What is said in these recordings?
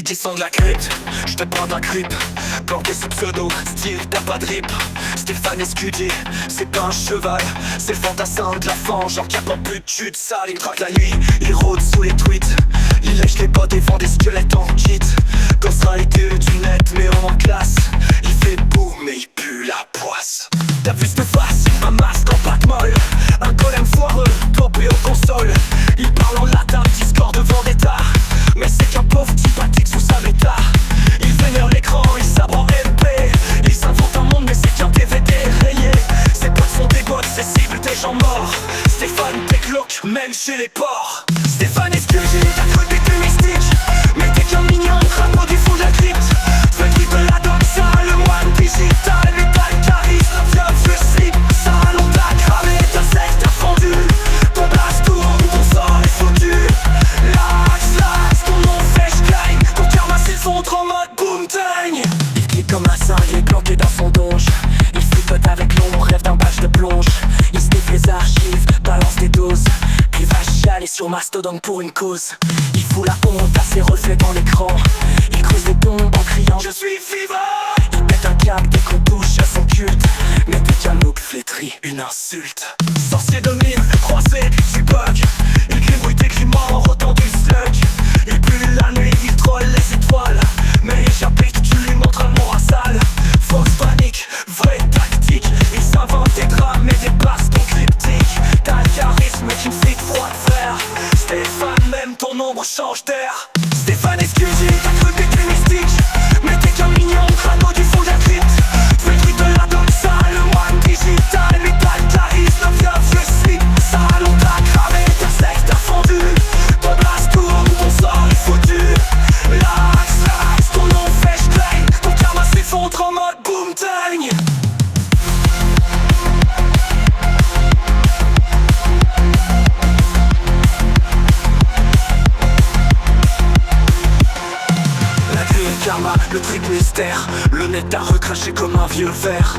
les descends de la crypte. J'te prends d'un grip, planqué sous pseudo, style t'as pas de rip. Stéphane Escudier, c'est pas un cheval, c'est le fantassin de la fange. Genre qui plus de chute sale, il traque la nuit, il rôde sous les tweets. Il lèche les potes et vend des squelettes en kit. Quand sera les gueux du net, mais en classe. Il fait boum mais il pue la poisse. T'as vu cette face, un masque en pâte molle, un golem foireux, topé aux consoles. Il parle en latin, Discord de Vendetta. Mais c'est qu'un pauvre type attique sous sa méta. Il vénère l'écran, il sabre en MP. Il s'invente un monde mais c'est qu'un DVD rayé. Ses potes sont des bots, ses cibles des gens morts. Stéphane Pécloc, même chez les porcs. Stéphane Escudier, t'as cru que t'étais mystique. Mais t'es qu'un mignon, crapaud du fond de la crypte. Fais le truc de la doxa, le moine digital. Métal, charisme, viol, suicide. Salon t'as cramé, ta secte a fondu. Ton blast tourne, ton sort est foutu. Lax, ton nom fait j'claim. Ton karma s'effondre en mode boom-tang. Il clique comme un singe, il est planqué dans son donge. Il flipote avec l'ombre, rêve d'un badge de plonge. Il sniffe les archives, balance des doses. Puis va chialer sur Mastodon pour une cause. Il fout la honte à ses reflets dans l'écran. Il creuse des tombes en criant je suis vivant. Il pète un câble dès qu'on touche à son culte. Mais dès qu'un look flétrit, une insulte. Sorcier de mime, croisé du bug. Il gribouille des climents en rotant du slug. Il pue la nuit, il troll les étoiles. Mais il j'applique, tu lui montres un mot à sale. Fausse panique, vraie tactique. Il s'invente des drames et des bastons cryptiques. T'as le charisme qui me fait froid de fer. Stéphane, même ton ombre change d'air. Stéphane Escudier, t'as cru que t'étais mystique. Mais t'es qu'un mignon, crapaud du fond de la crypte. Fais le truc de la doxa, le moine digital. Métal, charisme, viol, suicide. Salon t'as cramé, ta secte a fondu. Ton blast tourne, ton sort est foutu. Lax, ton nom fait j'claim. Ton karma s'effondre en mode boom-tang. Karma, le truc mystère. Le net a recraché comme un vieux verre.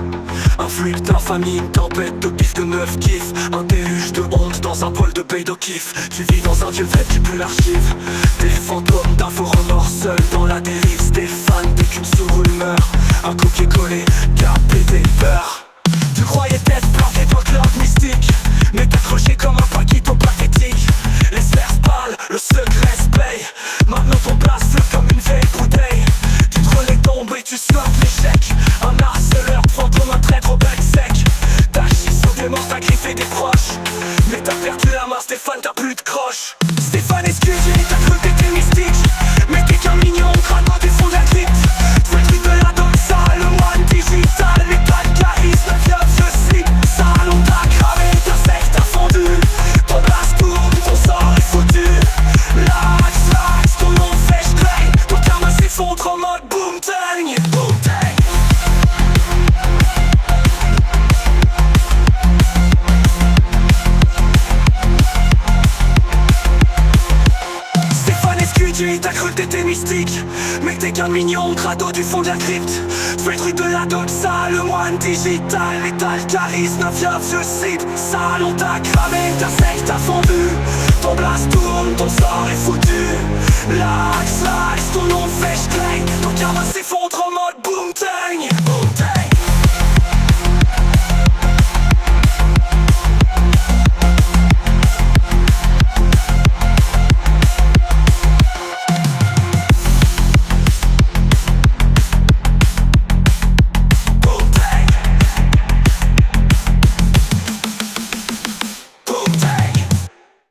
Un fluide d'infamie, une tempête de pif de meuf kiff. Un déluge de honte dans un bol de paye de kiff. Tu vis dans un vieux fait, tu peux l'archive. Des fantômes d'un faux remords seul dans la dérive. Stéphane, t'es qu'une sous-rumeur. Un copier-coller, capé des peurs. Tu croyais t'être planté dans le club mystique. Mais t'as croché comme un paquito pathétique. Les sphères parlent, le secret se paye. Maintenant ton place flotte comme une vieille bouteille. Tu te relais tomber et tu sors l'échec. Un harceleur prend comme un traître au bec sec. T'as chié sur des morts, t'as griffé des proches. Mais t'as perdu la main Stéphane, t'as plus de croche. Stéphane Escudier, t'as cru que t'étais mystique. Mais t'es qu'un mignon, crapaud du fond de la crypte. Fais le truc de la doxa, le moine digital. Métal, charisme, viol, suicide. Salon t'as cramé, ta secte a fondu. Ton blast tourne, ton sort est foutu. Lax, ton nom fait j'claim. Ton karma s'effondre en mode boom-tang. Boom-tang. Stéphane Escudier, t'as cru que t'étais mystique. Mais t'es qu'un mignon, crado du fond de la crypte. Fais le truc de la doxa, le moine digital. Métal, charisme, viol, suicide. Salon t'as cramé, ta secte a fondu. Ton blast tourne, ton sort est foutu.